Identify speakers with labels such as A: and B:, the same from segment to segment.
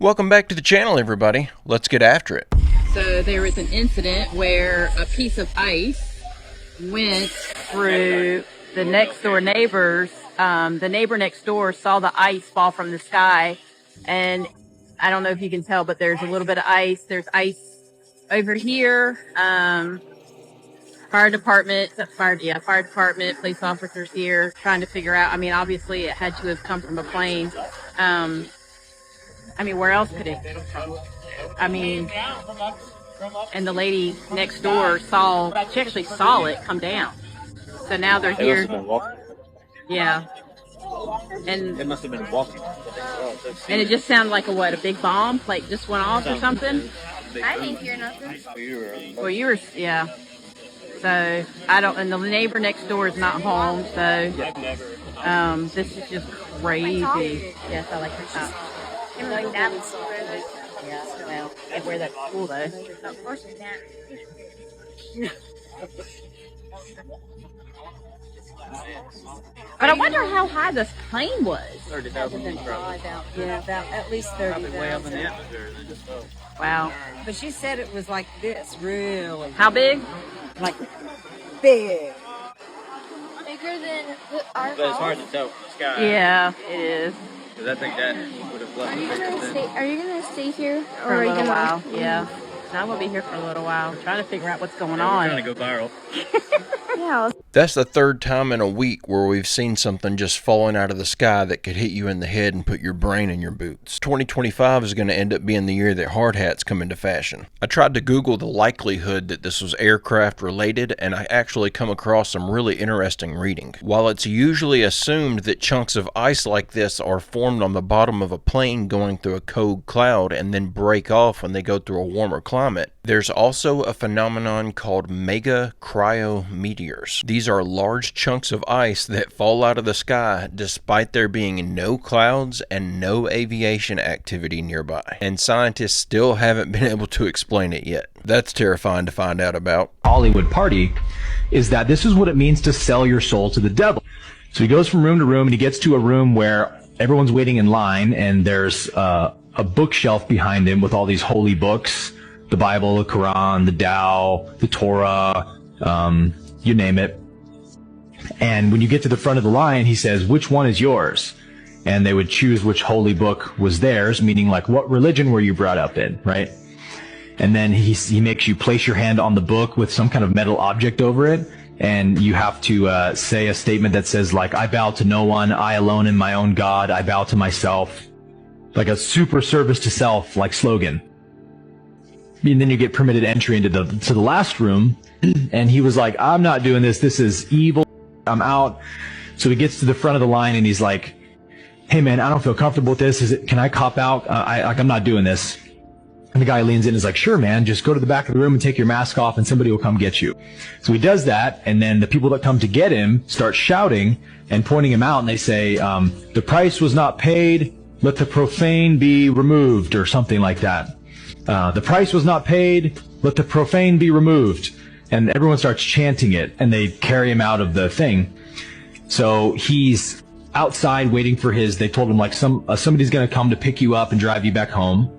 A: Welcome back to the channel, everybody. Let's get after it.
B: So there was an incident where a piece of ice went through the next door neighbors. The neighbor next door saw the ice fall from the sky, and I don't know if you can tell, but there's a little bit of ice. There's ice over here. Fire department, police officers here trying to figure out. I mean, obviously it had to have come from a plane. I mean, where else could it come from? I mean, and the lady next door she actually saw it come down. So now they're here. Yeah. And
C: it must have been walking.
B: And it just sounded like a big bomb? Like just went off or something?
D: I didn't hear nothing.
B: Well, you were, yeah. So, and the neighbor next door is not home, so, this is just crazy. Yes, I like your top.
D: Like that was so
B: Yeah, well, can't wear that to school though.
D: Of course we can't.
B: But I wonder how high this plane was.
C: 30,000 feet.
E: Yeah, about at least 30,000.
C: Way up in the atmosphere. They just fell.
B: Wow.
E: But she said it was like this, really.
B: How big?
E: Like big.
D: Bigger than our
C: But it's hard
D: house.
C: to tell from the sky.
B: Yeah, it is.
C: Because I think that would have left
D: Are you
C: a picture
D: gonna
C: then.
D: stay? Are you gonna stay here,
B: For
D: or are
B: a
D: you
B: little
D: gonna?
B: while, yeah. I'm gonna be here for a little while, trying to figure out what's going
C: We're
B: on.
C: trying to go viral.
D: Yeah.
A: That's the third time in a week where we've seen something just falling out of the sky that could hit you in the head and put your brain in your boots. 2025 is going to end up being the year that hard hats come into fashion. I tried to Google the likelihood that this was aircraft related, and I actually come across some really interesting reading. While it's usually assumed that chunks of ice like this are formed on the bottom of a plane going through a cold cloud and then break off when they go through a warmer climate, there's also a phenomenon called mega cryometeors. These are large chunks of ice that fall out of the sky despite there being no clouds and no aviation activity nearby. And scientists still haven't been able to explain it yet. That's terrifying to find out about.
F: Hollywood party is that this is what it means to sell your soul to the devil. So he goes from room to room and he gets to a room where everyone's waiting in line and there's a bookshelf behind him with all these holy books. The Bible, the Quran, the Tao, the Torah, you name it. And when you get to the front of the line, he says, which one is yours? And they would choose which holy book was theirs, meaning like what religion were you brought up in, right? And then he makes you place your hand on the book with some kind of metal object over it. And you have to say a statement that says like, I bow to no one, I alone am my own God, I bow to myself. Like a super service to self, like slogan. And then you get permitted entry into the last room. And he was like, I'm not doing this. This is evil. I'm out. So he gets to the front of the line and he's like, hey man, I don't feel comfortable with this. Can I cop out? I'm not doing this. And the guy leans in and is like, sure man, just go to the back of the room and take your mask off and somebody will come get you. So he does that. And then the people that come to get him start shouting and pointing him out. And they say, the price was not paid. Let the profane be removed or something like that. The price was not paid. Let the profane be removed. And everyone starts chanting it, and they carry him out of the thing. So he's outside waiting for they told him like somebody's going to come to pick you up and drive you back home.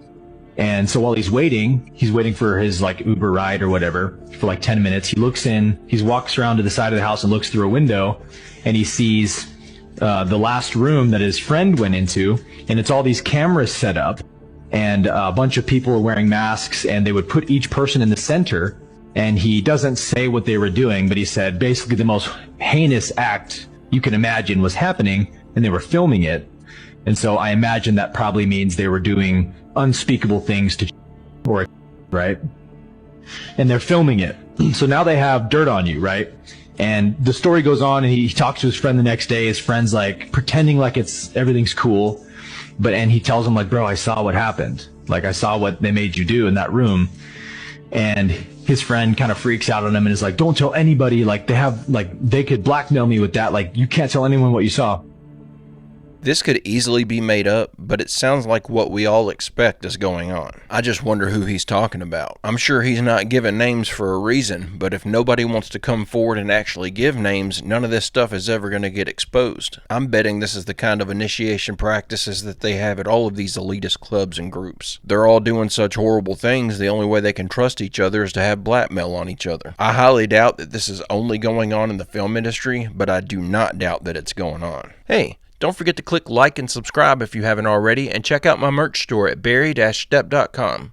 F: And so while he's waiting for his like Uber ride or whatever for like 10 minutes. He walks around to the side of the house and looks through a window, and he sees the last room that his friend went into, and it's all these cameras set up, and a bunch of people are wearing masks, and they would put each person in the center. And he doesn't say what they were doing, but he said basically the most heinous act you can imagine was happening, and they were filming it. And so I imagine that probably means they were doing unspeakable things right? And they're filming it. So now they have dirt on you, right? And the story goes on, and he talks to his friend the next day. His friend's like pretending like everything's cool. And he tells him like, bro, I saw what happened. Like I saw what they made you do in that room. And his friend kind of freaks out on him and is like, don't tell anybody. Like they could blackmail me with that. Like you can't tell anyone what you saw.
A: This could easily be made up, but it sounds like what we all expect is going on. I just wonder who he's talking about. I'm sure he's not giving names for a reason, but if nobody wants to come forward and actually give names, none of this stuff is ever going to get exposed. I'm betting this is the kind of initiation practices that they have at all of these elitist clubs and groups. They're all doing such horrible things, the only way they can trust each other is to have blackmail on each other. I highly doubt that this is only going on in the film industry, but I do not doubt that it's going on. Hey, don't forget to click like and subscribe if you haven't already, and check out my merch store at barry-stepp.com.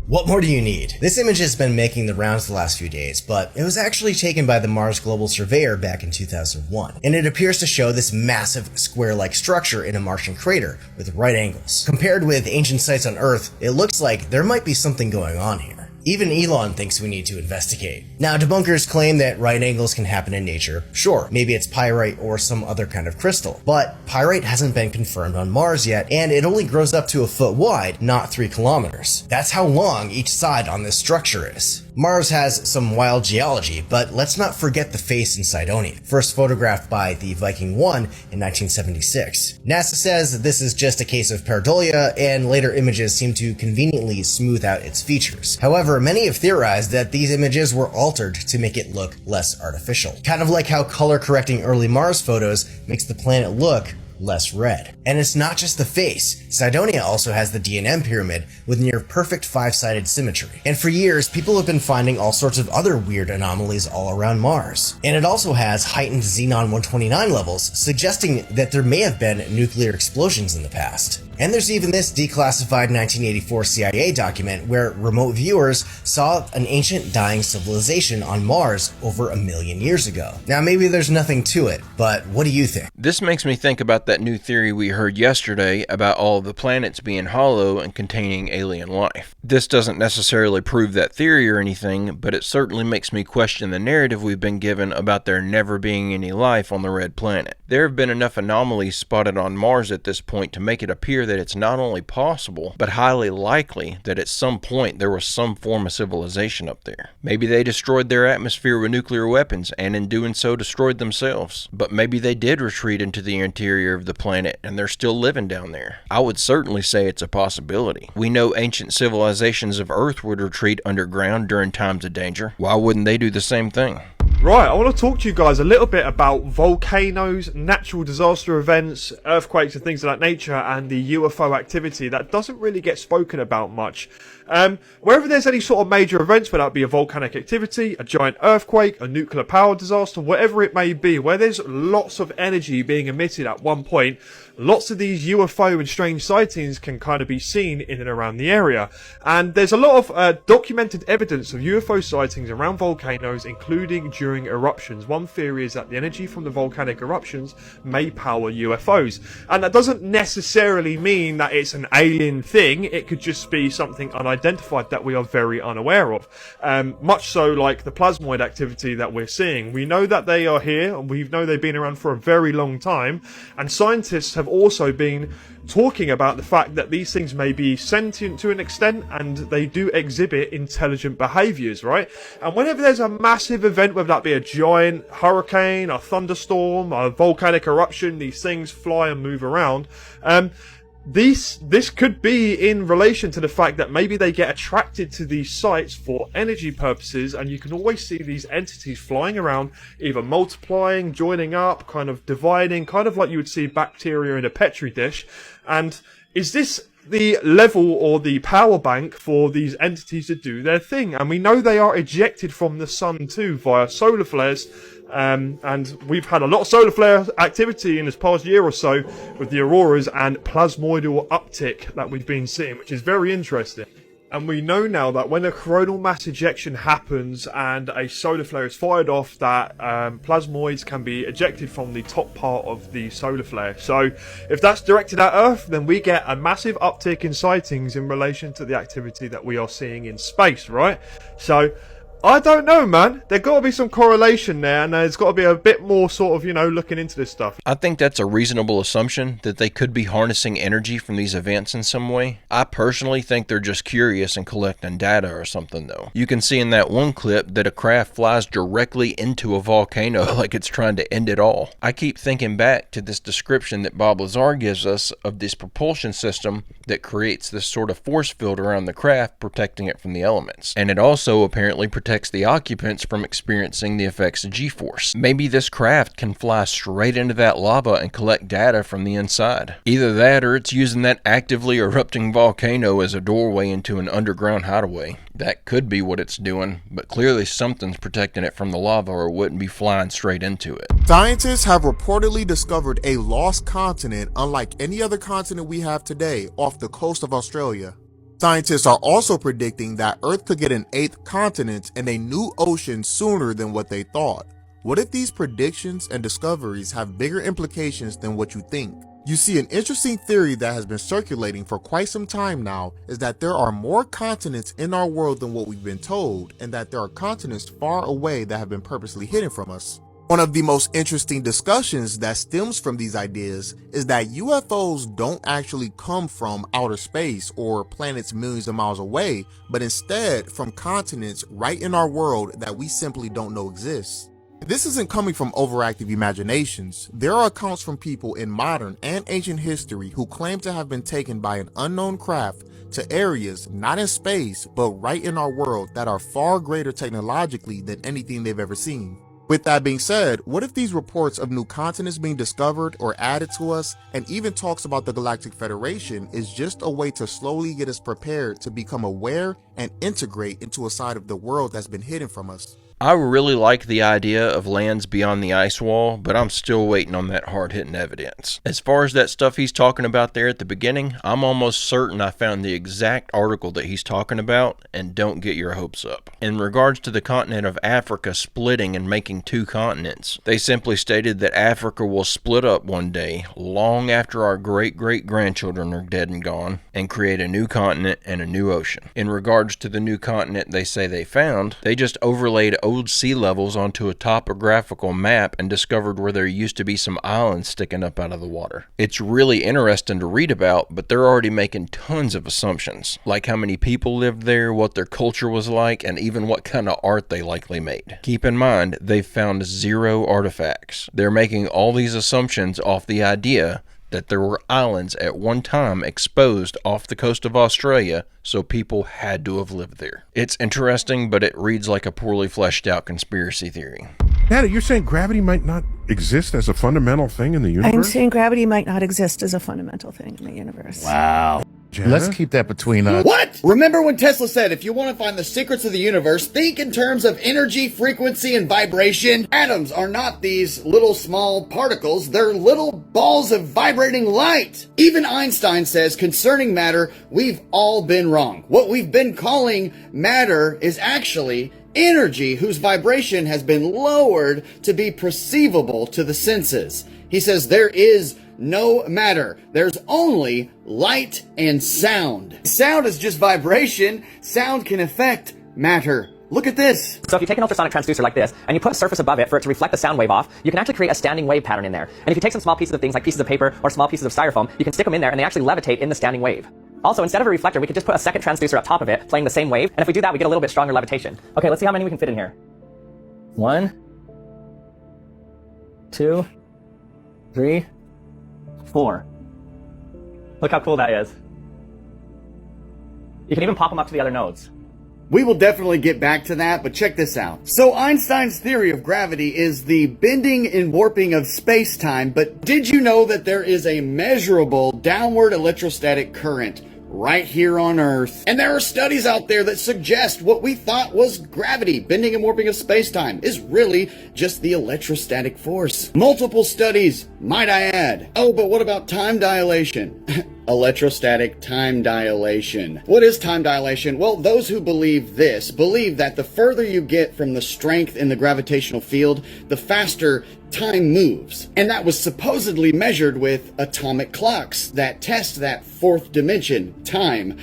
G: What more do you need? This image has been making the rounds the last few days, but it was actually taken by the Mars Global Surveyor back in 2001, and it appears to show this massive square-like structure in a Martian crater with right angles. Compared with ancient sites on Earth, it looks like there might be something going on here. Even Elon thinks we need to investigate. Now, debunkers claim that right angles can happen in nature. Sure, maybe it's pyrite or some other kind of crystal, but pyrite hasn't been confirmed on Mars yet, and it only grows up to a foot wide, not 3 kilometers. That's how long each side on this structure is. Mars has some wild geology, but let's not forget the face in Cydonia, first photographed by the Viking 1 in 1976. NASA says this is just a case of pareidolia, and later images seem to conveniently smooth out its features. However, many have theorized that these images were altered to make it look less artificial. Kind of like how color correcting early Mars photos makes the planet look less red. And it's not just the face. Cydonia also has the D&M pyramid with near perfect 5-sided symmetry. And for years, people have been finding all sorts of other weird anomalies all around Mars. And it also has heightened xenon-129 levels, suggesting that there may have been nuclear explosions in the past. And there's even this declassified 1984 CIA document where remote viewers saw an ancient dying civilization on Mars over 1 million years ago. Now maybe there's nothing to it, but what do you think?
A: This makes me think about that new theory we heard yesterday about all of the planets being hollow and containing alien life. This doesn't necessarily prove that theory or anything, but it certainly makes me question the narrative we've been given about there never being any life on the red planet. There have been enough anomalies spotted on Mars at this point to make it appear that it's not only possible, but highly likely that at some point there was some form of civilization up there. Maybe they destroyed their atmosphere with nuclear weapons, and in doing so destroyed themselves. But maybe they did retreat into the interior of the planet, and they're still living down there. I would certainly say it's a possibility. We know ancient civilizations of Earth would retreat underground during times of danger. Why wouldn't they do the same thing?
H: Right, I want to talk to you guys a little bit about volcanoes, natural disaster events, earthquakes and things of that nature, and the UFO activity that doesn't really get spoken about much. Wherever there's any sort of major events, whether that be a volcanic activity, a giant earthquake, a nuclear power disaster, whatever it may be, where there's lots of energy being emitted at one point, lots of these UFO and strange sightings can kind of be seen in and around the area. And there's a lot of documented evidence of UFO sightings around volcanoes, including during eruptions. One theory is that the energy from the volcanic eruptions may power UFOs. And that doesn't necessarily mean that it's an alien thing. It could just be something unidentified that we are very unaware of. Much so like the plasmoid activity that we're seeing. We know that they are here, and we know they've been around for a very long time. And scientists have also been talking about the fact that these things may be sentient to an extent, and they do exhibit intelligent behaviors, right? And whenever there's a massive event, whether that be a giant hurricane, a thunderstorm, a volcanic eruption, these things fly and move around. This could be in relation to the fact that maybe they get attracted to these sites for energy purposes, and you can always see these entities flying around, either multiplying, joining up, kind of dividing, kind of like you would see bacteria in a petri dish. And is this the level or the power bank for these entities to do their thing? And we know they are ejected from the sun too via solar flares. And we've had a lot of solar flare activity in this past year or so with the auroras and plasmoidal uptick that we've been seeing, which is very interesting. And we know now that when a coronal mass ejection happens and a solar flare is fired off, that plasmoids can be ejected from the top part of the solar flare. So if that's directed at Earth, then we get a massive uptick in sightings in relation to the activity that we are seeing in space, right? So I don't know, man. There's got to be some correlation there, and there's got to be a bit more sort of, looking into this stuff.
A: I think that's a reasonable assumption that they could be harnessing energy from these events in some way. I personally think they're just curious and collecting data or something, though. You can see in that one clip that a craft flies directly into a volcano like it's trying to end it all. I keep thinking back to this description that Bob Lazar gives us of this propulsion system that creates this sort of force field around the craft, protecting it from the elements. And it also apparently protects the occupants from experiencing the effects of G-force. Maybe this craft can fly straight into that lava and collect data from the inside. Either that, or it's using that actively erupting volcano as a doorway into an underground hideaway. That could be what it's doing, but clearly something's protecting it from the lava or it wouldn't be flying straight into it.
I: Scientists have reportedly discovered a lost continent unlike any other continent we have today off the coast of Australia. Scientists are also predicting that Earth could get an 8th continent and a new ocean sooner than what they thought. What if these predictions and discoveries have bigger implications than what you think? You see, an interesting theory that has been circulating for quite some time now is that there are more continents in our world than what we've been told, and that there are continents far away that have been purposely hidden from us. One of the most interesting discussions that stems from these ideas is that UFOs don't actually come from outer space or planets millions of miles away, but instead from continents right in our world that we simply don't know exists. This isn't coming from overactive imaginations. There are accounts from people in modern and ancient history who claim to have been taken by an unknown craft to areas not in space, but right in our world that are far greater technologically than anything they've ever seen. With that being said, what if these reports of new continents being discovered or added to us, and even talks about the Galactic Federation, is just a way to slowly get us prepared to become aware and integrate into a side of the world that's been hidden from us?
A: I really like the idea of lands beyond the ice wall, but I'm still waiting on that hard-hitting evidence. As far as that stuff he's talking about there at the beginning, I'm almost certain I found the exact article that he's talking about, and don't get your hopes up. In regards to the continent of Africa splitting and making 2 continents, they simply stated that Africa will split up one day, long after our great-great-grandchildren are dead and gone, and create a new continent and a new ocean. In regards to the new continent they say they found, they just overlaid old sea levels onto a topographical map and discovered where there used to be some islands sticking up out of the water. It's really interesting to read about, but they're already making tons of assumptions, like how many people lived there, what their culture was like, and even what kind of art they likely made. Keep in mind, they've found 0 artifacts. They're making all these assumptions off the idea that there were islands at one time exposed off the coast of Australia, so people had to have lived there. It's interesting, but it reads like a poorly fleshed out conspiracy theory.
J: Nana, you're saying gravity might not exist as a fundamental thing in the universe?
K: I'm saying gravity might not exist as a fundamental thing in the universe.
L: Wow.
J: Jana?
L: Let's keep that between us.
M: What? Remember when Tesla said, if you want to find the secrets of the universe, think in terms of energy, frequency, and vibration? Atoms are not these little small particles. They're little balls of vibrating light. Even Einstein says concerning matter, we've all been wrong. What we've been calling matter is actually energy whose vibration has been lowered to be perceivable to the senses. He says there is no matter. There's only light and sound. Sound is just vibration. Sound can affect matter. Look at this.
N: So if you take an ultrasonic transducer like this, and you put a surface above it for it to reflect the sound wave off, you can actually create a standing wave pattern in there. And if you take some small pieces of things like pieces of paper or small pieces of styrofoam, you can stick them in there and they actually levitate in the standing wave. Also, instead of a reflector, we could just put a second transducer up top of it, playing the same wave, and if we do that, we get a little bit stronger levitation. Okay, let's see how many we can fit in here. 1, 2, 3, 4. Look how cool that is. You can even pop them up to the other nodes.
M: We will definitely get back to that, but check this out. So Einstein's theory of gravity is the bending and warping of space-time, but did you know that there is a measurable downward electrostatic current right here on Earth? And there are studies out there that suggest what we thought was gravity, bending and warping of space-time, is really just the electrostatic force. Multiple studies, might I add. Oh, but what about time dilation? Electrostatic time dilation. What is time dilation? Well, those who believe this believe that the further you get from the strength in the gravitational field, the faster time moves. And that was supposedly measured with atomic clocks that test that 4th dimension, time.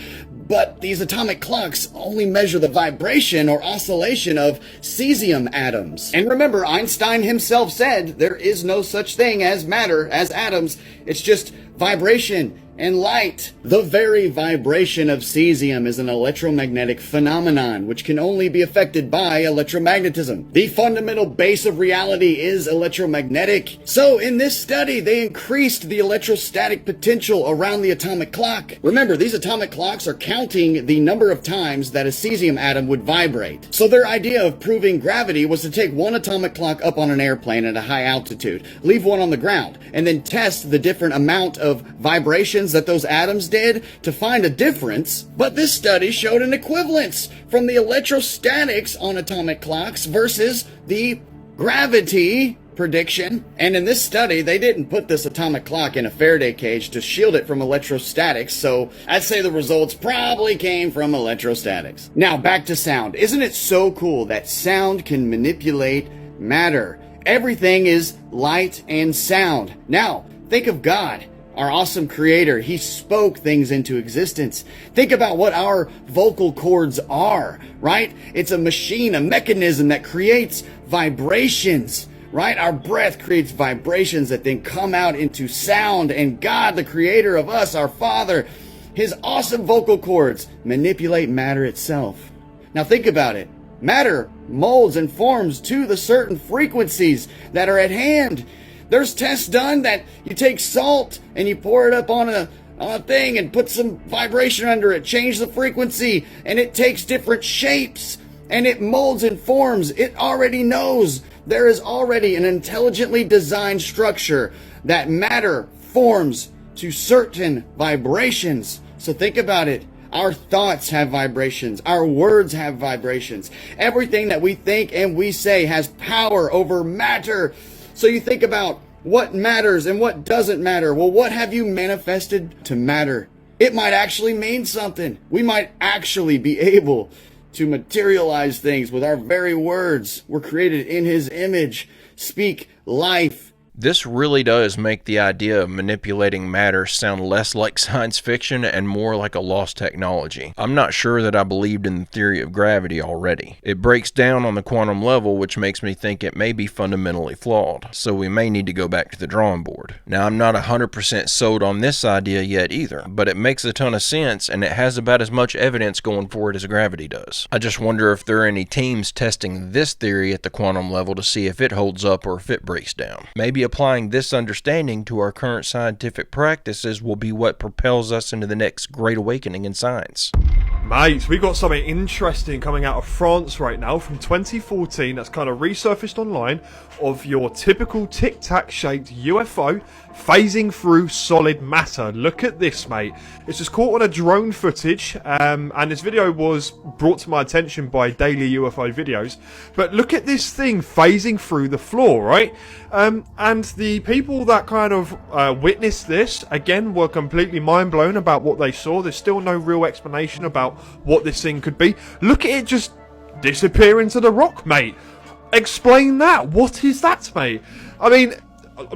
M: But these atomic clocks only measure the vibration or oscillation of cesium atoms. And remember, Einstein himself said there is no such thing as matter, as atoms. It's just vibration and light. The very vibration of cesium is an electromagnetic phenomenon which can only be affected by electromagnetism. The fundamental base of reality is electromagnetic. So in this study, they increased the electrostatic potential around the atomic clock. Remember, these atomic clocks are counting the number of times that a cesium atom would vibrate. So their idea of proving gravity was to take one atomic clock up on an airplane at a high altitude, leave one on the ground, and then test the different amount of vibrations that those atoms did to find a difference. But this study showed an equivalence from the electrostatics on atomic clocks versus the gravity prediction. And in this study, they didn't put this atomic clock in a Faraday cage to shield it from electrostatics, so I'd say the results probably came from electrostatics. Now back to sound. Isn't it so cool that sound can manipulate matter? Everything is light and sound. Now, think of God, our awesome creator. He spoke things into existence. Think about what our vocal cords are, right? It's a machine, a mechanism that creates vibrations, right? Our breath creates vibrations that then come out into sound. And God, the creator of us, our Father, his awesome vocal cords manipulate matter itself. Now think about it. Matter molds and forms to the certain frequencies that are at hand. There's tests done that you take salt and you pour it up on a thing and put some vibration under it, change the frequency, and it takes different shapes and it molds and forms. It already knows. There is already an intelligently designed structure that matter forms to certain vibrations. So think about it. Our thoughts have vibrations. Our words have vibrations. Everything that we think and we say has power over matter. So you think about what matters and what doesn't matter. Well, what have you manifested to matter? It might actually mean something. We might actually be able to materialize things with our very words. We're created in His image. Speak life.
A: This really does make the idea of manipulating matter sound less like science fiction and more like a lost technology. I'm not sure that I believed in the theory of gravity already. It breaks down on the quantum level, which makes me think it may be fundamentally flawed, so we may need to go back to the drawing board. Now, I'm not 100% sold on this idea yet either, but it makes a ton of sense and it has about as much evidence going for it as gravity does. I just wonder if there are any teams testing this theory at the quantum level to see if it holds up or if it breaks down. Maybe applying this understanding to our current scientific practices will be what propels us into the next great awakening in science.
H: Mate, we got something interesting coming out of France right now from 2014 that's kind of resurfaced online of your typical tic-tac shaped UFO phasing through solid matter. Look at this, mate. It's just caught on a drone footage, and this video was brought to my attention by Daily UFO Videos. But look at this thing phasing through the floor, right? And the people that kind of witnessed this, again, were completely mind blown about what they saw. There's still no real explanation about what this thing could be. Look at it just disappear into the rock, mate. Explain that. What is that, mate? I mean,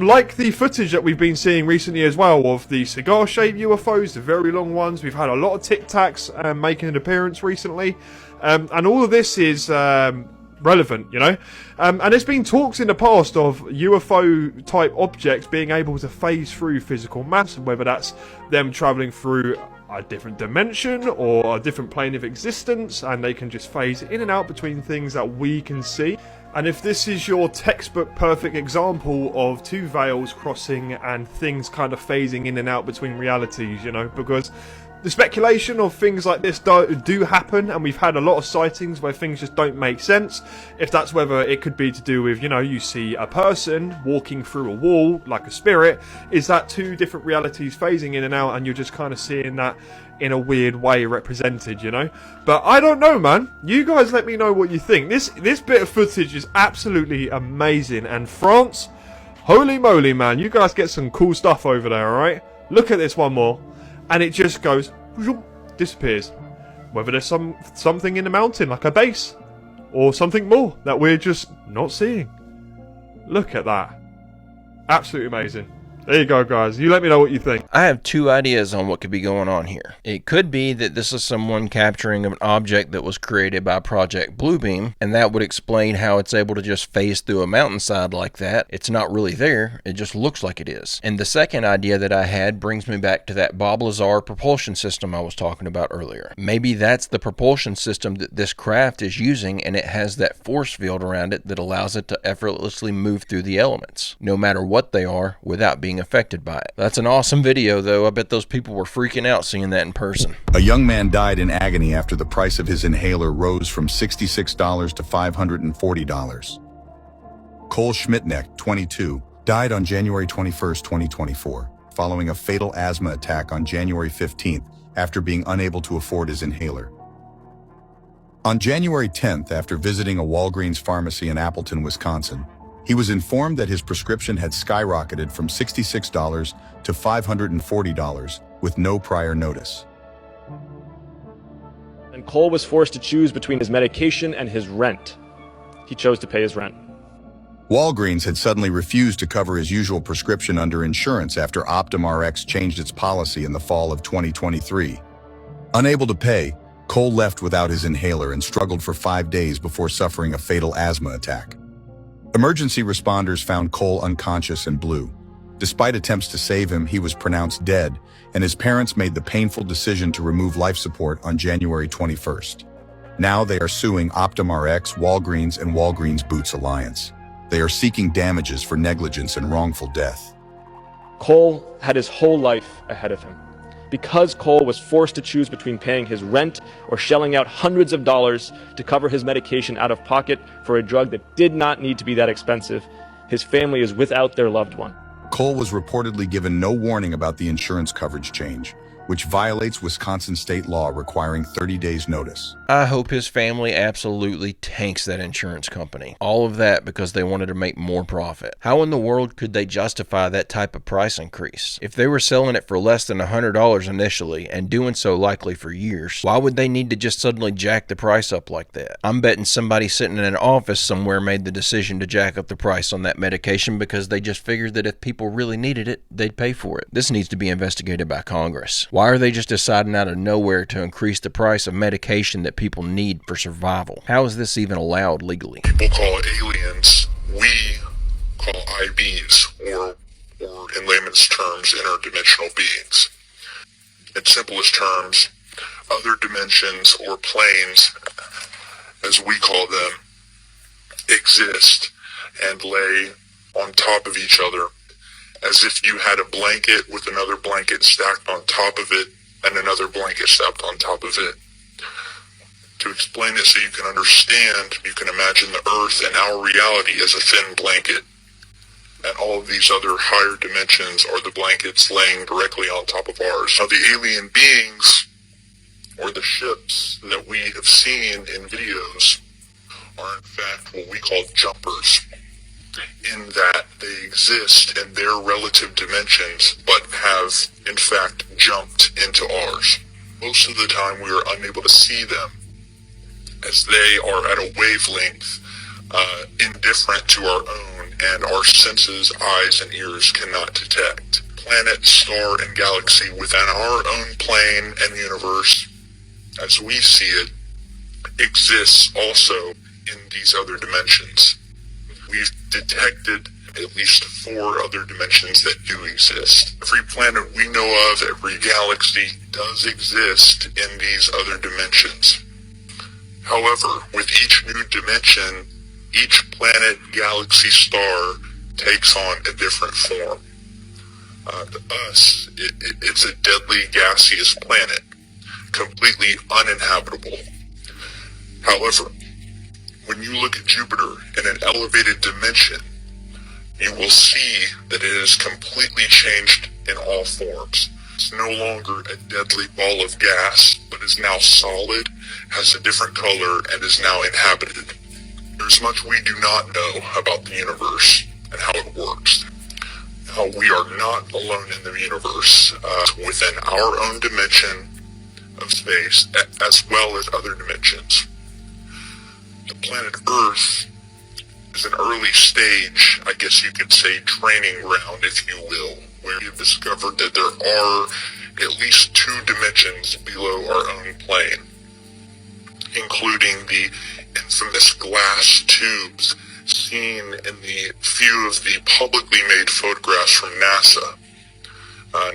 H: like the footage that we've been seeing recently as well of the cigar-shaped UFOs, the very long ones. We've had a lot of Tic Tacs making an appearance recently. And all of this is relevant, you know. And there's been talks in the past of UFO-type objects being able to phase through physical mass, whether that's them travelling through a different dimension or a different plane of existence, and they can just phase in and out between things that we can see. And if this is your textbook perfect example of two veils crossing and things kind of phasing in and out between realities, you know, because the speculation of things like this do happen, and we've had a lot of sightings where things just don't make sense. If that's whether it could be to do with, you know, you see a person walking through a wall like a spirit, is that two different realities phasing in and out, and you're just kind of seeing that in a weird way represented, you know? But I don't know, man. You guys let me know what you think. This bit of footage is absolutely amazing, and France, holy moly, man, you guys get some cool stuff over there, alright? Look at this one more. And it just goes, disappears. Whether there's something in the mountain, like a base, or something more that we're just not seeing. Look at that. Absolutely amazing. There you go, guys. You let me know what you think.
A: I have two ideas on what could be going on here. It could be that this is someone capturing an object that was created by Project Bluebeam, and that would explain how it's able to just phase through a mountainside like that. It's not really there, it just looks like it is. And the second idea that I had brings me back to that Bob Lazar propulsion system I was talking about earlier. Maybe that's the propulsion system that this craft is using, and it has that force field around it that allows it to effortlessly move through the elements, no matter what they are, without being affected by it. That's an awesome video, though. I bet those people were freaking out seeing that in person.
L: A young man died in agony after the price of his inhaler rose from $66 to $540. Cole Schmidtneck, 22, died on January 21, 2024, following a fatal asthma attack on January 15th after being unable to afford his inhaler. On January 10th, after visiting a Walgreens pharmacy in Appleton, Wisconsin, he was informed that his prescription had skyrocketed from $66 to $540 with no prior notice.
O: And Cole was forced to choose between his medication and his rent. He chose to pay his rent.
L: Walgreens had suddenly refused to cover his usual prescription under insurance after OptumRx changed its policy in the fall of 2023. Unable to pay, Cole left without his inhaler and struggled for 5 days before suffering a fatal asthma attack. Emergency responders found Cole unconscious and blue. Despite attempts to save him, he was pronounced dead, and his parents made the painful decision to remove life support on January 21st. Now they are suing OptumRx, Walgreens, and Walgreens Boots Alliance. They are seeking damages for negligence and wrongful death.
O: Cole had his whole life ahead of him. Because Cole was forced to choose between paying his rent or shelling out hundreds of dollars to cover his medication out of pocket for a drug that did not need to be that expensive, his family is without their loved one.
L: Cole was reportedly given no warning about the insurance coverage change, which violates Wisconsin state law requiring 30 days notice.
A: I hope his family absolutely tanks that insurance company. All of that because they wanted to make more profit. How in the world could they justify that type of price increase? If they were selling it for less than $100 initially and doing so likely for years, why would they need to just suddenly jack the price up like that? I'm betting somebody sitting in an office somewhere made the decision to jack up the price on that medication because they just figured that if people really needed it, they'd pay for it. This needs to be investigated by Congress. Why are they just deciding out of nowhere to increase the price of medication that people need for survival? How is this even allowed legally?
P: People call aliens, we call IBs, or in layman's terms, interdimensional beings. In simplest terms, other dimensions or planes, as we call them, exist and lay on top of each other, as if you had a blanket with another blanket stacked on top of it and another blanket stacked on top of it. To explain it so you can understand, you can imagine the Earth and our reality as a thin blanket, and all of these other higher dimensions are the blankets laying directly on top of ours. Now the alien beings, or the ships that we have seen in videos, are in fact what we call jumpers, in that they exist in their relative dimensions, but have, in fact, jumped into ours. Most of the time we are unable to see them, as they are at a wavelength indifferent to our own, and our senses, eyes, and ears cannot detect. Planet, star, and galaxy within our own plane and universe, as we see it, exists also in these other dimensions. We've detected at least 4 other dimensions that do exist. Every planet we know of, every galaxy, does exist in these other dimensions. However, with each new dimension, each planet, galaxy, star takes on a different form. To us, it's a deadly gaseous planet, completely uninhabitable. However, when you look at Jupiter in an elevated dimension, you will see that it has completely changed in all forms. It's no longer a deadly ball of gas, but is now solid, has a different color, and is now inhabited. There's much we do not know about the universe and how it works. Now, we are not alone in the universe. Within our own dimension of space, as well as other dimensions. The planet Earth is an early stage, I guess you could say, training ground, if you will, where we've discovered that there are at least 2 dimensions below our own plane, including the infamous glass tubes seen in the few of the publicly made photographs from NASA.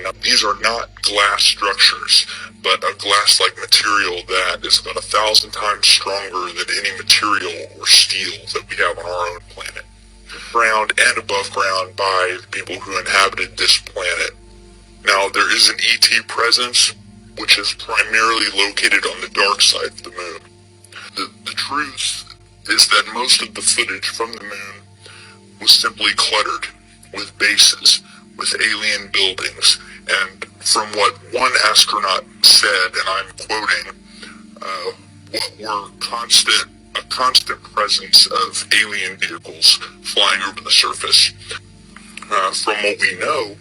P: Now, these are not glass structures, but a glass-like material that is about 1,000 times stronger than any material or steel that we have on our own planet, ground and above ground by the people who inhabited this planet. Now, there is an ET presence, which is primarily located on the dark side of the moon. The truth is that most of the footage from the moon was simply cluttered with bases, with alien buildings, and from what one astronaut said, and I'm quoting, what were a constant presence of alien vehicles flying over the surface. From what we know,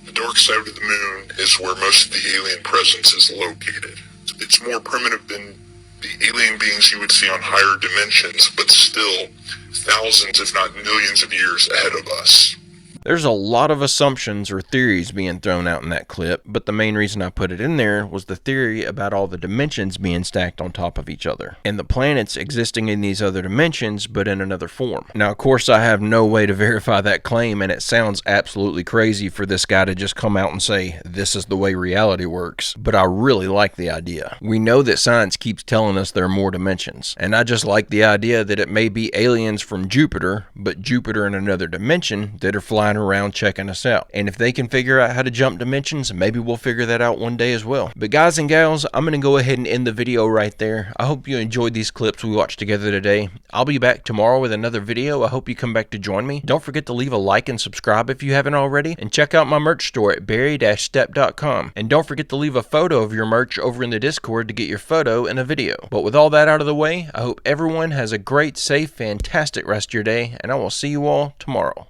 P: the dark side of the moon is where most of the alien presence is located. It's more primitive than the alien beings you would see on higher dimensions, but still thousands, if not millions of years ahead of us.
A: There's a lot of assumptions or theories being thrown out in that clip, but the main reason I put it in there was the theory about all the dimensions being stacked on top of each other, and the planets existing in these other dimensions, but in another form. Now, of course, I have no way to verify that claim, and it sounds absolutely crazy for this guy to just come out and say, this is the way reality works, but I really like the idea. We know that science keeps telling us there are more dimensions, and I just like the idea that it may be aliens from Jupiter, but Jupiter in another dimension that are flying around checking us out. And if they can figure out how to jump dimensions, maybe we'll figure that out one day as well. But guys and gals, I'm going to go ahead and end the video right there. I hope you enjoyed these clips we watched together today. I'll be back tomorrow with another video. I hope you come back to join me. Don't forget to leave a like and subscribe if you haven't already, and check out my merch store at barry-stepp.com. And don't forget to leave a photo of your merch over in the Discord to get your photo in a video. But with all that out of the way, I hope everyone has a great, safe, fantastic rest of your day, and I will see you all tomorrow.